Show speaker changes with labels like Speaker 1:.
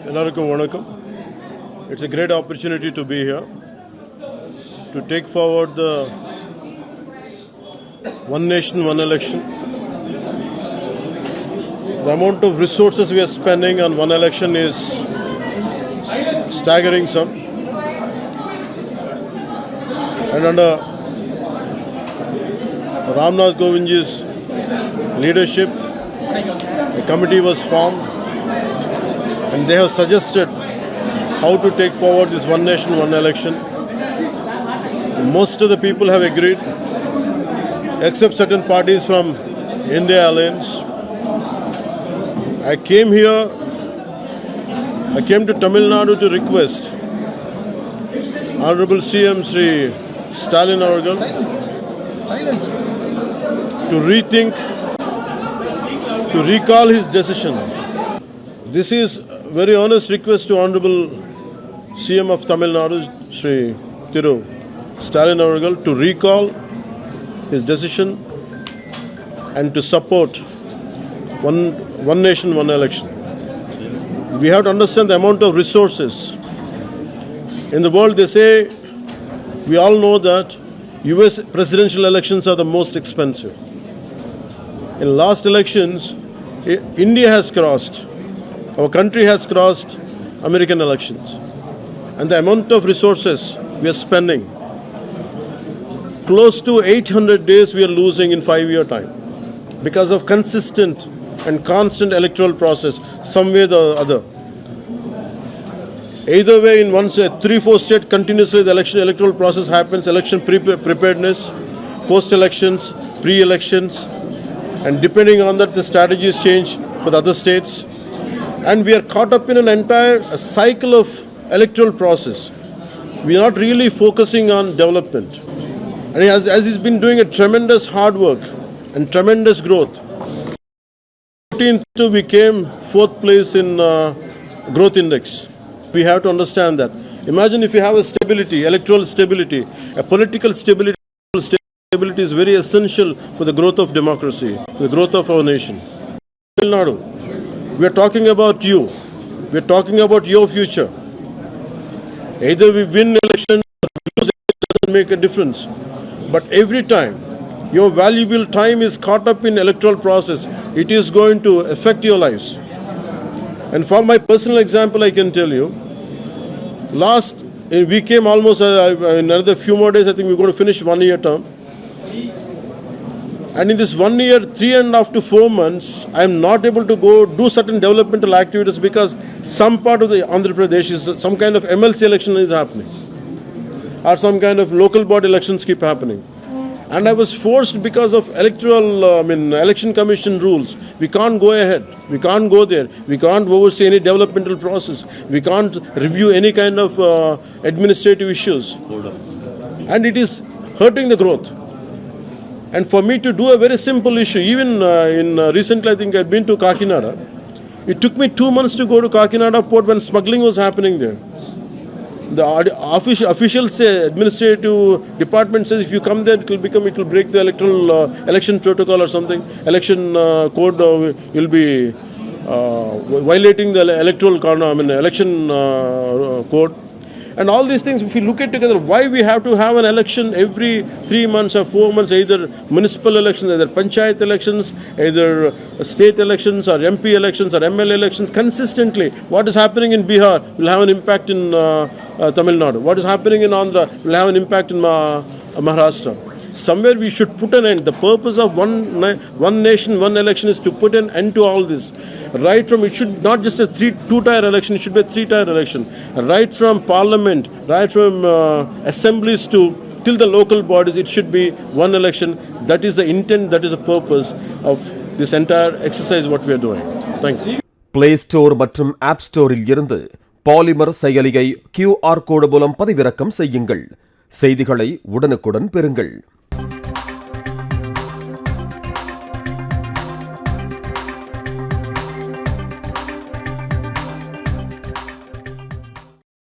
Speaker 1: எல்லாருக்கும் வணக்கம். It's a great opportunity to be here to take forward the one nation, one election. The amount of resources we are spending on one election is staggering some. And under Ramnath Kovindji's leadership, a committee was formed and they have suggested how to take forward this one nation, one election. Most of the people have agreed, except certain parties from India Alliance. I came to Tamil Nadu to request Honorable CM Sri Stalin Avargal to rethink, to recall his decision. This is very honest request to Honorable CM of Tamil Nadu, Sri Thiru Stalin Avargal, to recall his decision and to support one nation, one election. We have to understand the amount of resources. In the world, they say, we all know that US presidential elections are the most expensive. In last elections, India has crossed, our country has crossed American elections. And the amount of resources we are spending, close to 800 days we are losing in 5-year time because of consistent and constant electoral process, some way or the other. Either way, in one state, 3-4 states, continuously the electoral process happens, election preparedness, post-elections, pre-elections, and depending on that, the strategies change for the other states. And we are caught up in an entire cycle of electoral process. We are not really focusing on development. And as he's been doing a tremendous hard work and tremendous growth, 14th we came 4th place in growth index. We have to understand that. Imagine if you have a stability, electoral stability, a political stability is very essential for the growth of democracy, for the growth of our nation. Tamil Nadu, we are talking about you. We are talking about your future. Either we win election or we lose election, it doesn't make a difference. But every time your valuable time is caught up in electoral process, it is going to affect your lives. And for my personal example, I can tell you, we came almost in another few more days, I think we're going to finish 1-year term. And in this 1 year, 3.5 to 4 months, I am not able to go do certain developmental activities because some part of the Andhra Pradesh is some kind of MLC election is happening, or some kind of local body elections keep happening. And I was forced because of election commission rules. We can't go ahead. We can't go there. We can't oversee any developmental process. We can't review any kind of administrative issues. And it is hurting the growth. And for me to do a very simple issue, even recently I think I've been to Kakinada. It took me 2 months to go to Kakinada port when smuggling was happening there. The officials say, administrative department says if you come there, it will break the election protocol or something. Election code will be violating the election code. And all these things, if you look at together, why we have to have an election every 3 months or 4 months, either municipal elections, either panchayat elections, either state elections or MP elections or MLA elections consistently. What is happening in Bihar will have an impact in Tamil Nadu. What is happening in Andhra will have an impact in Maharashtra. Somewhere we should put an end. The purpose of one nation, one election is to put an end to all this. Right from, it should not just a 2-tier election, it should be a 3-tier election. Right from parliament, right from assemblies till the local bodies, it should be one election. That is the intent, that is the purpose of this entire exercise what we are doing. Thank you.
Speaker 2: Play Store மற்றும் App Storeல் இருந்து polymer செயலியை QR கோடு மூலம் பதிவிறக்கம் செய்யுங்கள். செய்திகளை உடனுக்குடன் பெறுங்கள்.